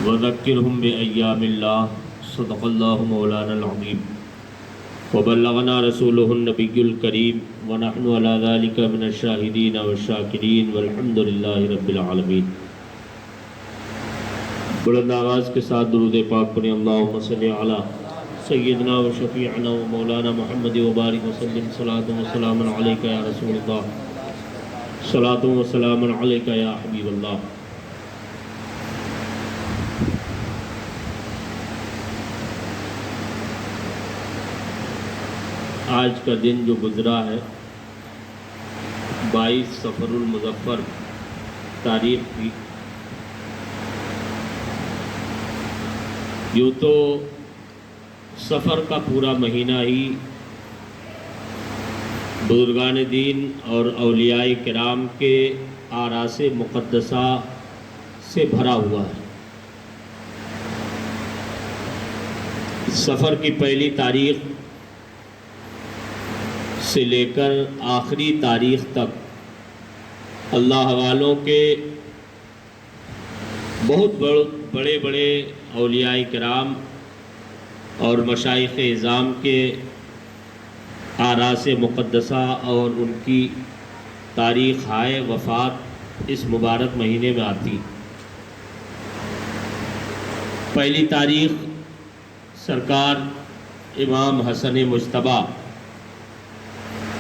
وذکرہم بأیام اللہ صدق اللہ مولانا العظیم وبلغنا رسولہ النبی الکریم ونحن علی ذلک من الشاہدین والشاکرین والحمد للہ رب العالمین۔ بلند آواز کے ساتھ درود پاک پڑھیں۔ اللہم صلی علی سیدنا و شفیعنا و مولانا محمد وبارک وسلم۔ صلاۃ و سلام علیک یا رسول اللہ، صلاۃ و سلام علیک یا حبیب اللہ۔ آج کا دن جو گزرا ہے 22 صفر المظفر تاریخ کی، یوں تو سفر کا پورا مہینہ ہی بزرگان دین اور اولیاء کرام کے آراس مقدسہ سے بھرا ہوا ہے۔ سفر کی پہلی تاریخ سے لے کر آخری تاریخ تک اللہ والوں کے بہت بڑے بڑے اولیاء کرام اور مشائخ اعظام کے آراس مقدسہ اور ان کی تاریخ ہائے وفات اس مبارک مہینے میں آتی۔ پہلی تاریخ سرکار امام حسن مجتبیٰ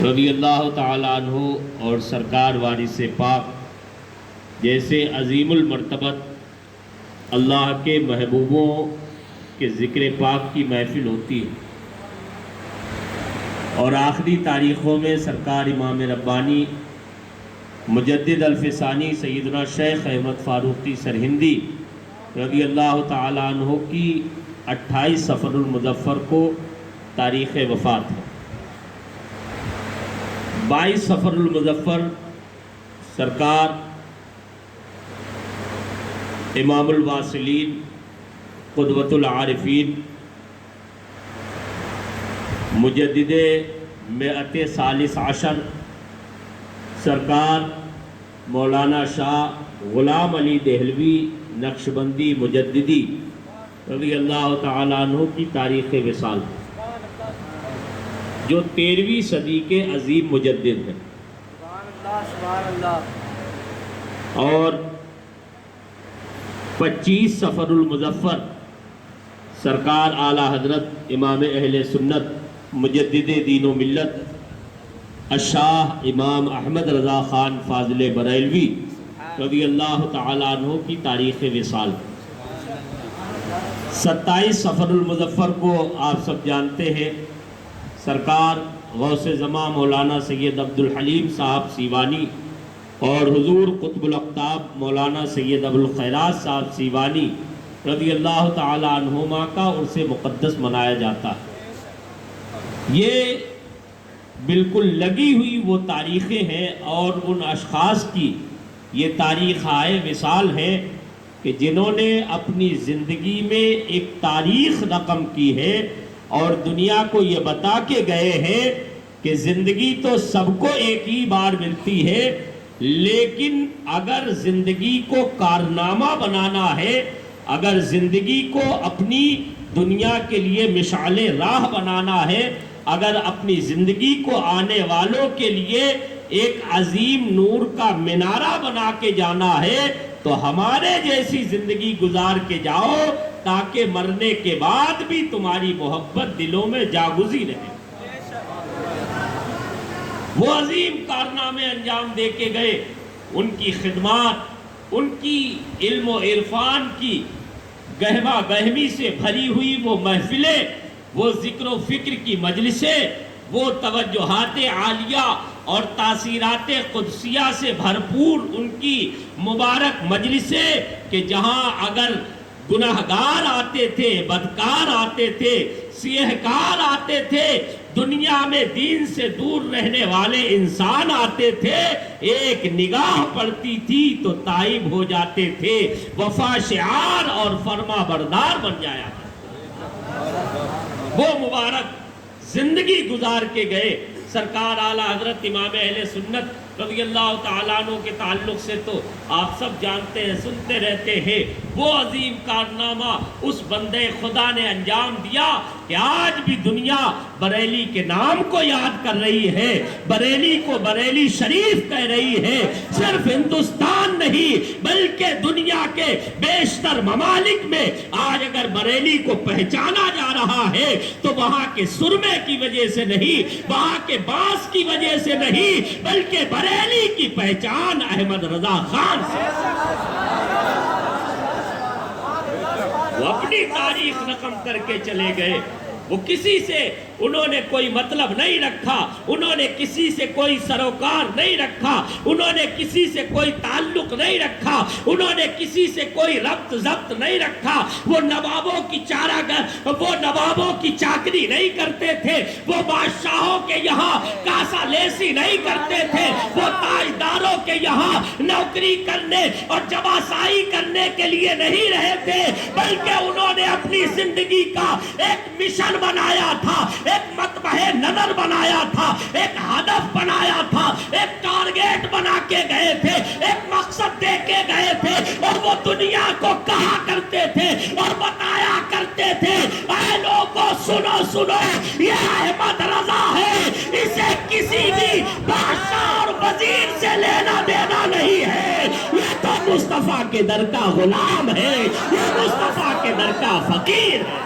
رضی اللہ تعالیٰ عنہ اور سرکار وارث پاک جیسے عظیم المرتبت اللہ کے محبوبوں کے ذکر پاک کی محفل ہوتی ہے، اور آخری تاریخوں میں سرکار امام ربانی مجدد الفسانی سیدنا شیخ احمد فاروقی سرہندی رضی اللہ تعالیٰ عنہ کی 28 صفر المظفر کو تاریخ وفات ہے۔ 22 صفر المظفر سرکار امام الواصلین قدوۃ العارفین مجدد مئت ثالث عشر سرکار مولانا شاہ غلام علی دہلوی نقشبندی مجددی رضی اللہ تعالیٰ عنہ کی تاریخ وصال، جو 13ویں صدی کے عظیم مجدد ہیں، اور 25 صفر المظفر سرکار اعلیٰ حضرت امام اہل سنت مجدد دین و ملت الشاہ امام احمد رضا خان فاضل بریلوی رضی اللہ تعالیٰ عنہ کی تاریخ وصال۔ 27 صفر المظفر کو آپ سب جانتے ہیں، سرکار غوث زماں مولانا سید عبدالحلیم صاحب سیوانی اور حضور قطب الاقطاب مولانا سید ابوالخیرات صاحب سیوانی رضی اللہ تعالی عنہما کا عرس مقدس منایا جاتا ہے۔ یہ بالکل لگی ہوئی وہ تاریخیں ہیں اور ان اشخاص کی یہ تاریخ آئے وصال ہے کہ جنہوں نے اپنی زندگی میں ایک تاریخ رقم کی ہے اور دنیا کو یہ بتا کے گئے ہیں کہ زندگی تو سب کو ایک ہی بار ملتی ہے، لیکن اگر زندگی کو کارنامہ بنانا ہے، اگر زندگی کو اپنی دنیا کے لیے مشعل راہ بنانا ہے، اگر اپنی زندگی کو آنے والوں کے لیے ایک عظیم نور کا مینارہ بنا کے جانا ہے، تو ہمارے جیسی زندگی گزار کے جاؤ تاکہ مرنے کے بعد بھی تمہاری محبت دلوں میں جاگزی رہے۔ وہ عظیم کارنامے انجام دے کے گئے، ان کی خدمات، ان کی علم و عرفان کی گہما گہمی سے بھری ہوئی وہ محفلیں، وہ ذکر و فکر کی مجلسیں، وہ توجہات عالیہ اور تاثیرات قدسیہ سے بھرپور ان کی مبارک مجلسیں کہ جہاں اگر گناہگار آتے تھے، بدکار آتے تھے، سیہکار آتے تھے، دنیا میں دین سے دور رہنے والے انسان آتے تھے، ایک نگاہ پڑتی تھی تو تائب ہو جاتے تھے، وفا شعار اور فرما بردار بن جایا وہ مبارک زندگی گزار کے گئے۔ سرکار اعلیٰ حضرت امام اہل سنت رضی اللہ تعالیٰ عنہ کے تعلق سے تو آپ سب جانتے ہیں، سنتے رہتے ہیں۔ وہ عظیم کارنامہ اس بندے خدا نے انجام دیا کہ آج بھی دنیا بریلی کے نام کو یاد کر رہی ہے، بریلی کو بریلی شریف کہہ رہی ہے۔ صرف ہندوستان نہیں بلکہ دنیا کے بیشتر ممالک میں آج اگر بریلی کو پہچانا جا رہا ہے تو وہاں کے سرمے کی وجہ سے نہیں، وہاں کے بانس کی وجہ سے نہیں، بلکہ بریلی کی پہچان احمد رضا خان سے۔ وہ اپنی تاریخ رقم کر کے چلے گئے، وہ کسی سے انہوں نے کوئی مطلب نہیں رکھا، انہوں نے کسی سے کوئی سروکار نہیں رکھا، انہوں نے کسی سے کوئی تعلق نہیں رکھا، انہوں نے کسی سے کوئی ربط ضبط نہیں رکھا۔ وہ نوابوں کی وہ نوابوں کی چاکری نہیں کرتے تھے، وہ بادشاہوں کے یہاں کاسا لیسی نہیں کرتے تھے، وہ تاجداروں کے یہاں نوکری کرنے اور جواسائی کرنے کے لیے نہیں رہے تھے، بلکہ انہوں نے اپنی زندگی کا ایک مشن بنایا تھا، ایک مطبع نظر بنایا تھا، ایک ہدف بنایا تھا، ایک ٹارگیٹ بنا کے گئے تھے، ایک مقصد دے کے گئے تھے، اور وہ دنیا کو کہا کرتے تھے اور بتایا کرتے تھے، اے لوگوں سنو سنو، یہ احمد رضا ہے، اسے کسی بھی بادشاہ اور وزیر سے لینا دینا نہیں ہے، یہ تو مصطفیٰ کے در کا غلام ہے، یہ مصطفیٰ کے در کا فقیر ہے۔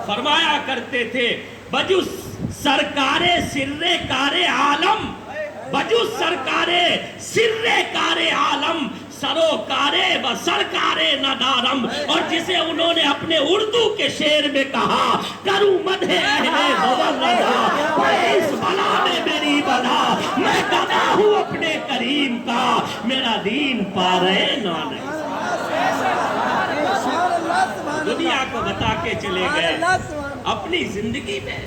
فرمایا کرتے تھے بجز سرکار سر کار عالم، بجز سرکار سر کار عالم، سروکارے و سرکارے ندارم، اور جسے انہوں نے اپنے اردو کے شعر میں کہا، کروں مدح اہل غور رضا، اس بلا میں میری بلا، میں گدا ہوں اپنے کریم کا، میرا دین پارے نانے۔ دنیا کو بتا کے چلے گئے، اپنی زندگی میں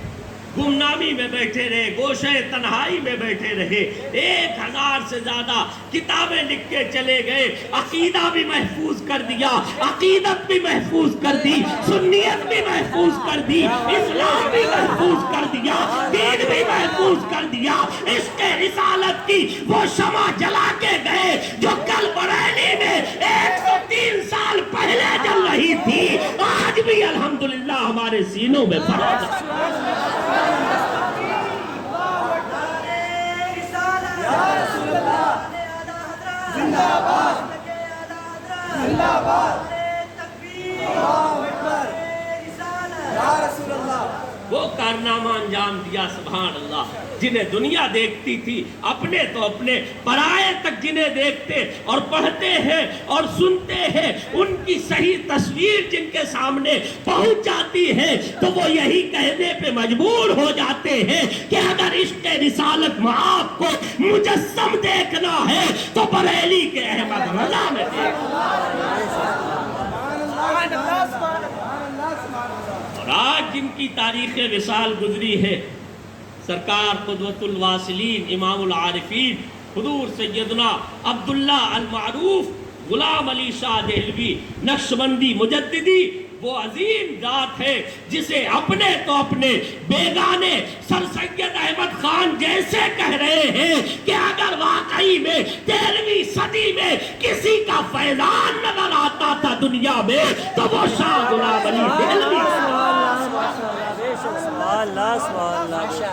گمنامی میں بیٹھے رہے، گوشے تنہائی میں بیٹھے رہے، 1000 سے زیادہ کتابیں لکھ کے چلے گئے، عقیدہ بھی محفوظ کر دیا، عقیدت بھی محفوظ کر دی، سنیت بھی محفوظ کر دی، اسلام بھی محفوظ کر دیا، دین بھی محفوظ کر دیا، عشق رسالت کی وہ شمع جلا کے گئے جو کل بریلی میں 103 سال پہلے جل رہی تھی، آج بھی الحمدللہ ہمارے سینوں میں بڑھا۔ وہ کارنامہ انجام دیا سبحان اللہ، جنہیں دنیا دیکھتی تھی، اپنے تو اپنے پرائے تک جنہیں دیکھتے اور پڑھتے ہیں اور سنتے ہیں، ان کی صحیح تصویر جن کے سامنے پہنچ جاتی ہے تو وہ یہی کہنے پہ مجبور ہو جاتے ہیں کہ اگر عشق رسالت معاف کو مجسم دیکھنا ہے تو بریلی کے احمد رضا میں اور آج جن کی تاریخ وصال گزری ہے، سرکار قدوۃ الواصلین امام العارفین حضور سیدنا عبداللہ المعروف غلام علی شاہ دہلوی نقشبندی مجددی، وہ عظیم ذات ہے جسے اپنے تو اپنے بیگانے سر سید احمد خان جیسے کہہ رہے ہیں کہ اگر واقعی میں 13ویں صدی میں کسی کا فیضان نظر آتا تھا دنیا میں تو وہ شاہ غلام علی دہلوی،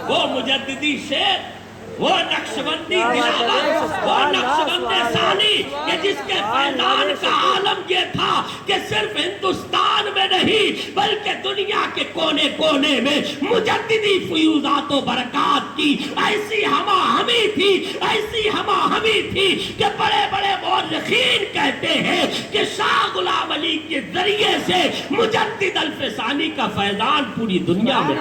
وہ مجددی شیخ، وہ نقشبندی تلاوت، وہ نقشبند ثانی کہ جس کے فیضان کا عالم یہ تھا کہ صرف ہندوستان میں نہیں بلکہ دنیا کے کونے کونے میں مجددی فیوزات و برکات کی ایسی ہما ہمی تھی، ایسی ہما ہمی تھی کہ بڑے بڑے مورخین کہتے ہیں کہ شاہ غلام علی کے ذریعے سے مجدد الفسانی کا فیضان پوری دنیا میں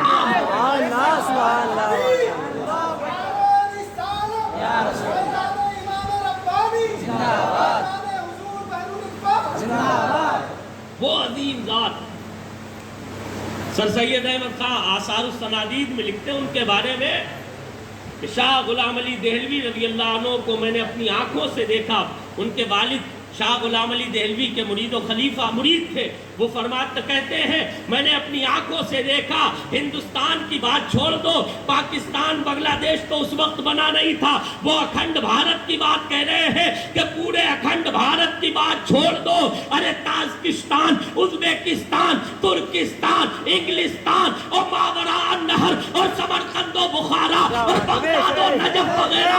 وہ عظیم ذات سر سید احمد خان آثار السنادید میں لکھتے ہیں ان کے بارے میں کہ شاہ غلام علی دہلوی رضی اللہ عنہ کو میں نے اپنی آنکھوں سے دیکھا. ان کے والد شاہ غلام علی دہلوی کے مرید و خلیفہ مرید تھے. وہ فرماتے کہتے ہیں میں نے اپنی آنکھوں سے دیکھا. ہندوستان کی بات چھوڑ دو, پاکستان بنگلہ دیش تو اس وقت بنا نہیں تھا, وہ اکھنڈ بھارت کی بات کہہ رہے ہیں کہ پورے اکھنڈ بھارت کی بات چھوڑ دو. ارے تاجکستان, ازبیکستان, ترکستان, انگلستان اور ماوراء النہر اور سمرقند و بخارا اور بغداد و نجف وغیرہ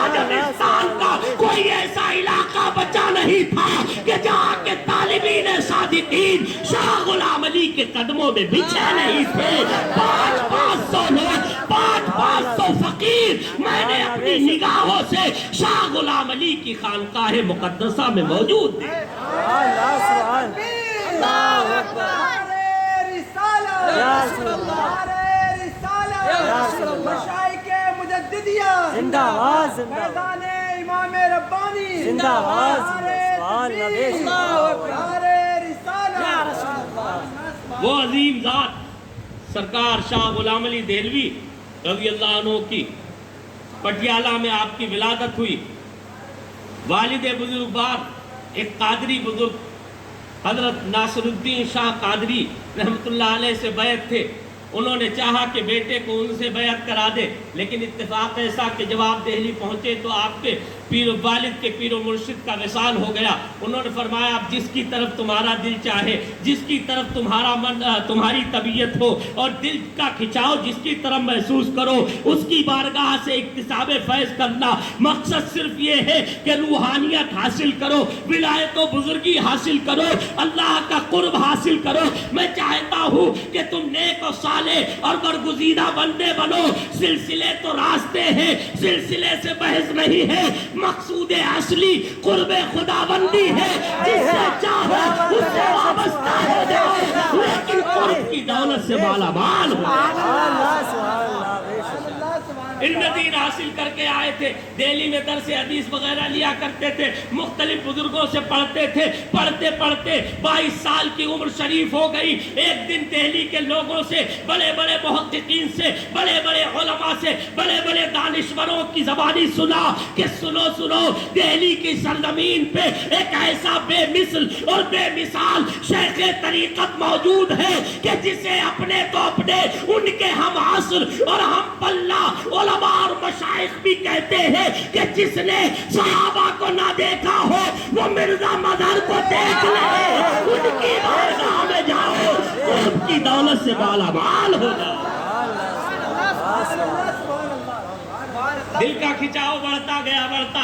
عربستان کا کوئی ایسا علاقہ بچا نہیں تھا کہ جہاں کے طالبین صادقین شاہ غلام علی کے قدموں میں بچھے نہیں تھے. 500 لوگ, 500 فقیر میں نے اپنی نگاہوں سے شاہ غلام علی کی خانقاہ مقدسہ میں موجود تھے. زندہ آواز, امام ربانی زندہ آواز. وہ عظیم ذات سرکار شاہ غلام علی دہلوی رضی اللہ عنہ کی پٹیالہ میں آپ کی ولادت ہوئی. والد بزرگوار ایک قادری بزرگ حضرت ناصر الدین شاہ قادری رحمت اللہ علیہ سے بیعت تھے. انہوں نے چاہا کہ بیٹے کو ان سے بیعت کرا دے, لیکن اتفاق ایسا کہ جب آپ دہلی پہنچے تو آپ کے والد کے پیر و مرشد کا وصال ہو گیا. انہوں نے فرمایا آپ جس کی طرف تمہارا دل چاہے, جس کی طرف تمہاری طبیعت ہو اور دل کا کھچاؤ جس کی طرف محسوس کرو, اس کی بارگاہ سے اکتساب فیض کرنا. مقصد صرف یہ ہے کہ روحانیت حاصل کرو, ولایت و بزرگی حاصل کرو, اللہ کا قرب حاصل کرو. میں چاہتا ہوں کہ تم نیک و صالح اور برگزیدہ بندے بنو. سلسلے تو راستے ہیں, سلسلے سے بحث نہیں ہے. مقصود اصلی قرب خدا بندی ہے. جس سے چاہو اس سے وابستہ ہو جاؤ, لیکن قرب کی دولت سے مالا مال ہو جاؤ. علم دین حاصل کر کے آئے تھے, دہلی میں درس حدیث وغیرہ لیا کرتے تھے, مختلف بزرگوں سے پڑھتے تھے. پڑھتے پڑھتے 22 سال کی عمر شریف ہو گئی. ایک دن دہلی کے لوگوں سے, بڑے بڑے محققین سے, بڑے بڑے علماء سے, بڑے بڑے دانشوروں کی زبانی سنا کہ سنو سنو, دہلی کی سرزمین پہ ایک ایسا بے مثل اور بے مثال شیخ طریقت موجود ہے کہ جسے اپنے تو اپنے ان کے ہم عصر اور ہم پلہ علماء اور مشائخ بھی کہتے ہیں کہ جس نے صحابہ کو نہ دیکھا ہو وہ مرزا مظہر کو دیکھ لے. ان کی بارگاہ میں جاؤ, ان کی دولت سے مالا مال ہو جاؤ. دل کا کھچاؤ بڑھتا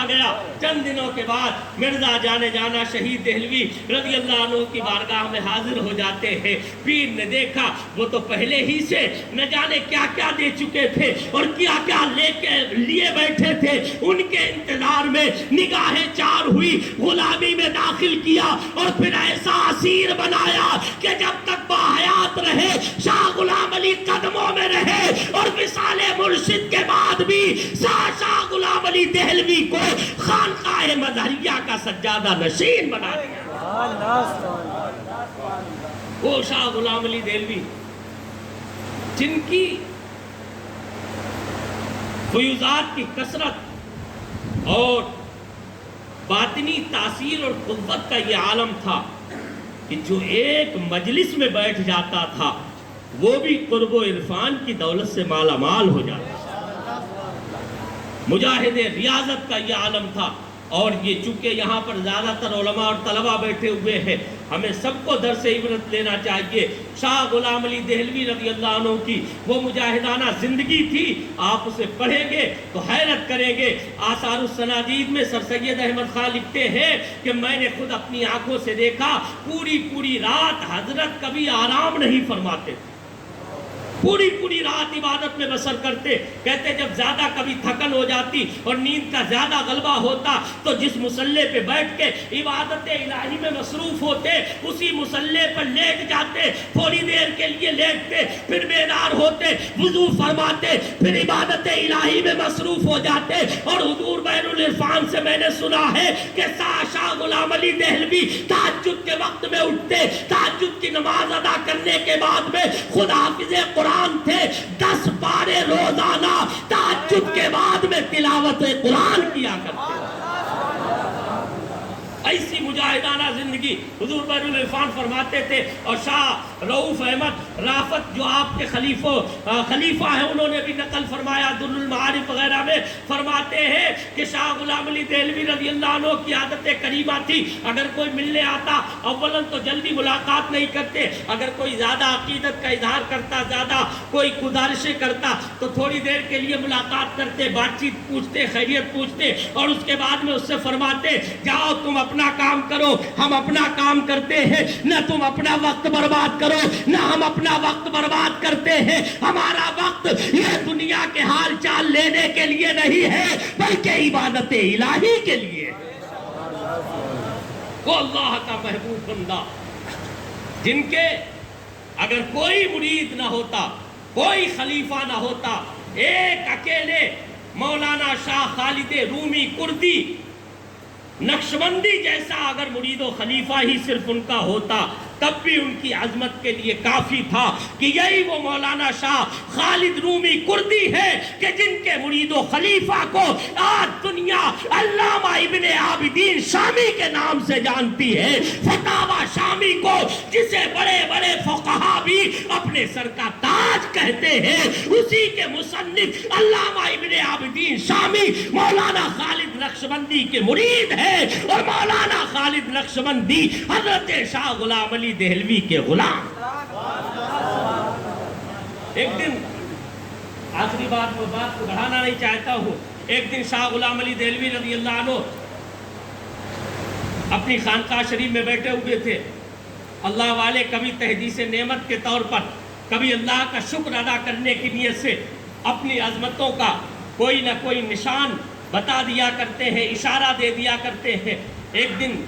گیا. چند دنوں کے بعد مرزا جانے جانا شہید دہلوی رضی اللہ عنہ کی بارگاہ میں حاضر ہو جاتے ہیں. پیر نے دیکھا وہ تو پہلے ہی سے نہ جانے کیا کیا دے چکے تھے اور کیا کیا لے کے لیے بیٹھے تھے. ان کے انتظار میں نگاہیں چار ہوئی, غلامی میں داخل کیا اور پھر ایسا اسیر بنایا کہ جب تک باحیات رہے, شاہ غلام علی قدموں میں رہے, اور وصال مرشد کے بعد بھی شاہ غلام علی دہلوی کو خانقاہ مظہریہ کا سجادہ نشین بنا دیا. وہ شاہ غلام علی دہلوی جن کی فیوزات کی کثرت اور باطنی تاثیر اور قوت کا یہ عالم تھا کہ جو ایک مجلس میں بیٹھ جاتا تھا وہ بھی قرب و عرفان کی دولت سے مالا مال ہو جاتا. مجاہد ریاضت کا یہ عالم تھا. اور یہ چونکہ یہاں پر زیادہ تر علماء اور طلباء بیٹھے ہوئے ہیں, ہمیں سب کو درس عبرت لینا چاہیے. شاہ غلام علی دہلوی رضی اللہ عنہ کی وہ مجاہدانہ زندگی تھی, آپ اسے پڑھیں گے تو حیرت کریں گے. آثار السنادید میں سر سید احمد خان لکھتے ہیں کہ میں نے خود اپنی آنکھوں سے دیکھا, پوری رات حضرت کبھی آرام نہیں فرماتے, پوری رات عبادت میں بسر کرتے. کہتے جب زیادہ کبھی تھکن ہو جاتی اور نیند کا زیادہ غلبہ ہوتا تو جس مصلے پہ بیٹھ کے عبادت الہی میں مصروف ہوتے اسی مصلے پر لیٹ جاتے, تھوڑی دیر کے لیے لیٹتے, پھر بیدار ہوتے, وضو فرماتے, پھر عبادت الہی میں مصروف ہو جاتے. اور حضور بین العرفان سے میں نے سنا ہے کہ شاہ غلام علی دہلوی تہجد کے وقت میں اٹھتے, تہجد کی نماز ادا کرنے کے بعد میں خدا حافظ قرآن قرآن تھے 10 پارے روزانہ تہجد کے بعد میں تلاوت قرآن کیا کرتے تھے۔ ایسی مجاہدانہ زندگی حضور بحر العرفان فرماتے تھے۔ اور شاہ رؤوف احمد رافت جو آپ کے خلیفہ ہیں، انہوں نے بھی نقل فرمایا در المعارف وغیرہ میں، فرماتے ہیں کہ شاہ غلام علی دہلوی رضی اللہ عنہ کی عادت کریمہ تھی، اگر کوئی ملنے آتا اولاً تو جلدی ملاقات نہیں کرتے، اگر کوئی زیادہ عقیدت کا اظہار کرتا، زیادہ کوئی گزارشیں کرتا تو تھوڑی دیر کے لیے ملاقات کرتے، بات چیت پوچھتے، خیریت پوچھتے، اور اس کے بعد میں اس سے فرماتے جاؤ تم اپنا کام کرو، ہم اپنا کام کرتے ہیں، نہ تم اپنا وقت برباد کرو نہ ہم اپنا وقت برباد کرتے ہیں، ہمارا وقت یہ دنیا کے حال چال لینے کے لیے نہیں ہے بلکہ عبادت الہی کے لیے۔ وہ اللہ کا محبوب بندہ جن کے اگر کوئی مرید نہ ہوتا، کوئی خلیفہ نہ ہوتا، ایک اکیلے مولانا شاہ خالد رومی کردی نقشبندی جیسا اگر مرید و خلیفہ ہی صرف ان کا ہوتا تب بھی ان کی عظمت کے لیے کافی تھا کہ یہی وہ مولانا شاہ خالد رومی کردی ہے کہ جن کے مرید و خلیفہ کو آج دنیا علامہ ابن عابدین شامی کے نام سے جانتی ہے، فتاوی شامی کو جسے بڑے بڑے فقہا بھی اپنے سر کا تاج کہتے ہیں، اسی کے مصنف علامہ ابن عابدین شامی مولانا خالد نقشبندی کے مرید ہے، اور مولانا خالد نقشبندی حضرت شاہ غلام علی دہلوی کے غلام۔ ایک دن آخری بات میں بات کو بڑھانا نہیں چاہتا ہوں، ایک دن شاہ غلام علی دہلوی رضی اللہ عنہ اپنی خانقاہ شریف میں بیٹھے ہوئے تھے۔ اللہ والے کبھی تحدیث نعمت کے طور پر، کبھی اللہ کا شکر ادا کرنے کی نیت سے اپنی عظمتوں کا کوئی نہ کوئی نشان بتا دیا کرتے ہیں، اشارہ دے دیا کرتے ہیں۔ ایک دن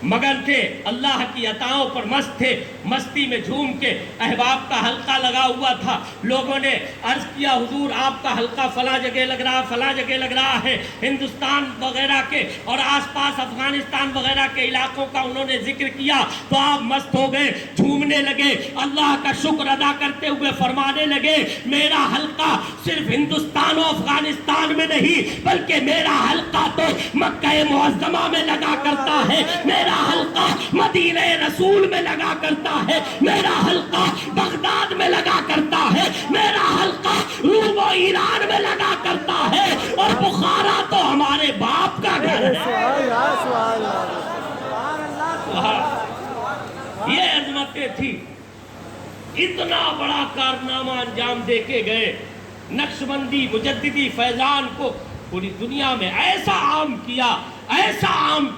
مگن تھے، اللہ کی عطاؤں پر مست تھے، مستی میں جھوم کے احباب کا حلقہ لگا ہوا تھا۔ لوگوں نے عرض کیا حضور آپ کا حلقہ فلاں جگہ لگ رہا، فلاں جگہ لگ رہا ہے۔ ہندوستان وغیرہ کے اور آس پاس افغانستان وغیرہ کے علاقوں کا انہوں نے ذکر کیا تو آپ مست ہو گئے، جھومنے لگے، اللہ کا شکر ادا کرتے ہوئے فرمانے لگے میرا حلقہ صرف ہندوستان و افغانستان میں نہیں بلکہ میرا حلقہ تو مکہ معظمہ میں لگا کرتا ہے، میرا حلقہ مدینہ رسول میں لگا کرتا ہے، میرا حلقہ بغداد میں لگا کرتا ہے، میرا حلقہ روم و ایران میں لگا کرتا ہے، اور بخارا تو ہمارے باپ کا گھر ہے۔ یہ عظمتیں تھی، اتنا بڑا کارنامہ انجام دے کے گئے۔ نقشبندی مجددی فیضان کو پوری دنیا میں ایسا عام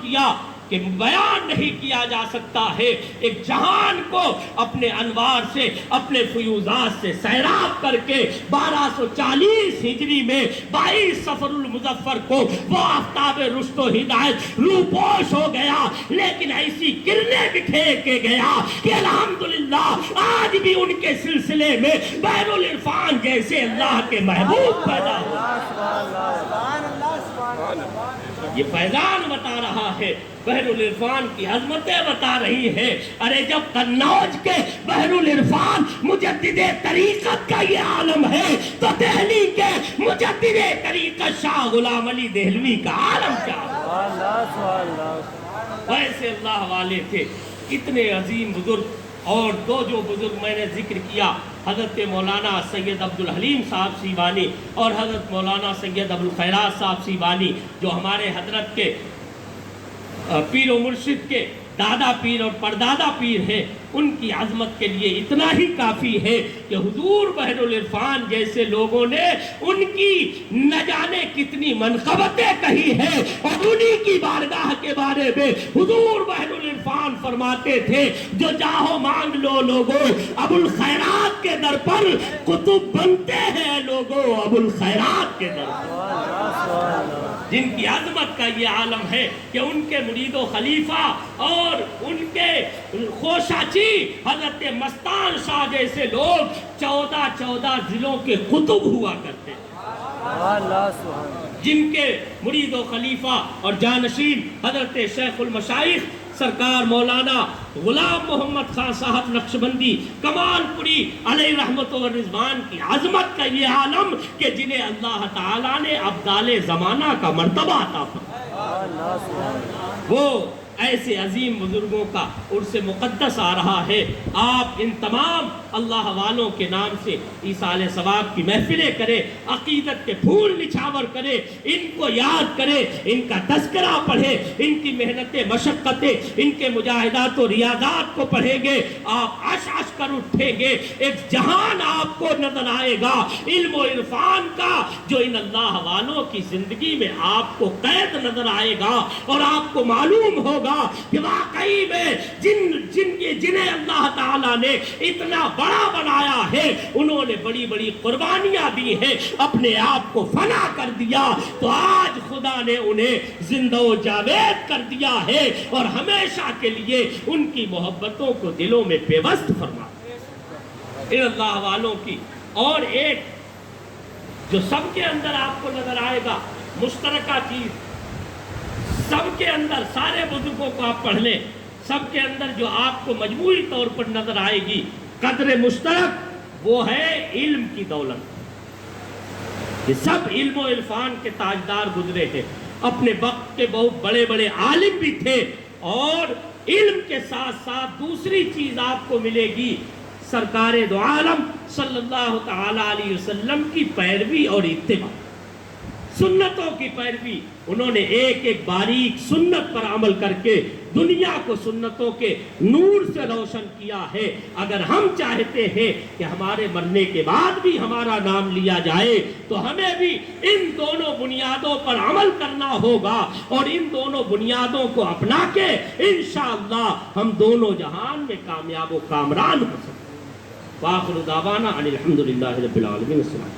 کیا کہ بیان نہیں کیا جا سکتا ہے۔ ایک جہان کو اپنے انوار سے، اپنے فیوزات سے سیراب کر کے 1240 ہجری میں 22 صفر المظفر کو وہ آفتاب رشد و ہدایت روپوش ہو گیا، لیکن ایسی کرنیں بکھیر کے گیا کہ الحمدللہ آج بھی ان کے سلسلے میں بحر العرفان جیسے اللہ کے محبوب پیدا ہو۔ یہ فیضان بتا رہا ہے، بحر العرفان کی عظمتیں بتا رہی ہے۔ ارے جب قنوج کے بحر العرفان مجدد طریقت کا یہ عالم ہے تو دہلی کے مجدد طریقت شاہ غلام علی دہلوی کا عالم کیا ہے؟ ویسے اللہ والے تھے، اتنے عظیم بزرگ۔ اور دو جو بزرگ میں نے ذکر کیا، حضرت مولانا سید عبدالحلیم صاحب سیوانی اور حضرت مولانا سید ابوالخیرات صاحب سیوانی، جو ہمارے حضرت کے پیر و مرشد کے دادا پیر اور پردادا پیر ہیں، ان کی عظمت کے لیے اتنا ہی کافی ہے کہ حضور بحر العرفان جیسے لوگوں نے ان کی نہ جانے کتنی منقبتیں کہی ہیں، اور انہی کی بارگاہ کے بارے میں حضور بحر العرفان فرماتے تھے جو چاہو مانگ لو لوگو، ابوالخیرات کے در پر قطب بنتے ہیں لوگو، ابوالخیرات کے در پر۔ جن کی عظمت کا یہ عالم ہے کہ ان کے مرید و خلیفہ اور ان کے خوشاچی حضرت مستان شاہ جیسے لوگ 14 ضلعوں کے قطب ہوا کرتے ہیں، جن کے مرید و خلیفہ اور جانشین حضرت شیخ المشائخ سرکار مولانا غلام محمد خان صاحب نقشبندی کمال پوری علیہ رحمت و رضوان کی عظمت کا یہ عالم کہ جنہیں اللہ تعالیٰ نے ابدال زمانہ کا مرتبہ عطا فرمایا، وہ ایسے عظیم بزرگوں کا عرس مقدس آ رہا ہے۔ آپ ان تمام اللہ والوں کے نام سے ایصال ثواب کی محفلیں کریں، عقیدت کے پھول نچھاور کریں، ان کو یاد کریں، ان کا تذکرہ پڑھیں، ان کی محنتیں مشقتیں، ان کے مجاہدات و ریاضات کو پڑھیں گے، آپ عش عش کر اٹھیں گے۔ ایک جہان آپ کو نظر آئے گا علم و عرفان کا، جو ان اللہ والوں کی زندگی میں آپ کو قید نظر آئے گا، اور آپ کو معلوم ہوگا کہ واقعی میں جنہیں اللہ تعالیٰ نے اتنا بڑا بنایا ہے، انہوں نے بڑی بڑی قربانیاں دی ہیں، اپنے آپ کو فنا کر دیا، تو آج خدا نے انہیں زندہ و جاوید کر دیا ہے، اور ہمیشہ کے لیے ان کی محبتوں کو دلوں میں پیوست فرما۔ ان اللہ والوں کی اور ایک جو سب کے اندر آپ کو نظر آئے گا مشترکہ چیز، سب کے اندر سارے بزرگوں کو آپ پڑھ لیں، سب کے اندر جو آپ کو مجموعی طور پر نظر آئے گی قدر مشترک، وہ ہے علم کی دولت۔ یہ سب علم و عرفان کے تاجدار گزرے ہیں، اپنے وقت کے بہت بڑے بڑے عالم بھی تھے، اور علم کے ساتھ ساتھ دوسری چیز آپ کو ملے گی، سرکار دو عالم صلی اللہ تعالی علیہ وسلم کی پیروی اور اتباع، سنتوں کی پیروی۔ انہوں نے ایک ایک باریک سنت پر عمل کر کے دنیا کو سنتوں کے نور سے روشن کیا ہے۔ اگر ہم چاہتے ہیں کہ ہمارے مرنے کے بعد بھی ہمارا نام لیا جائے، تو ہمیں بھی ان دونوں بنیادوں پر عمل کرنا ہوگا، اور ان دونوں بنیادوں کو اپنا کے انشاءاللہ ہم دونوں جہان میں کامیاب و کامران ہو سکتے ہیں۔ وآخر دعوانا ان الحمدللہ رب العالمین۔ السلام۔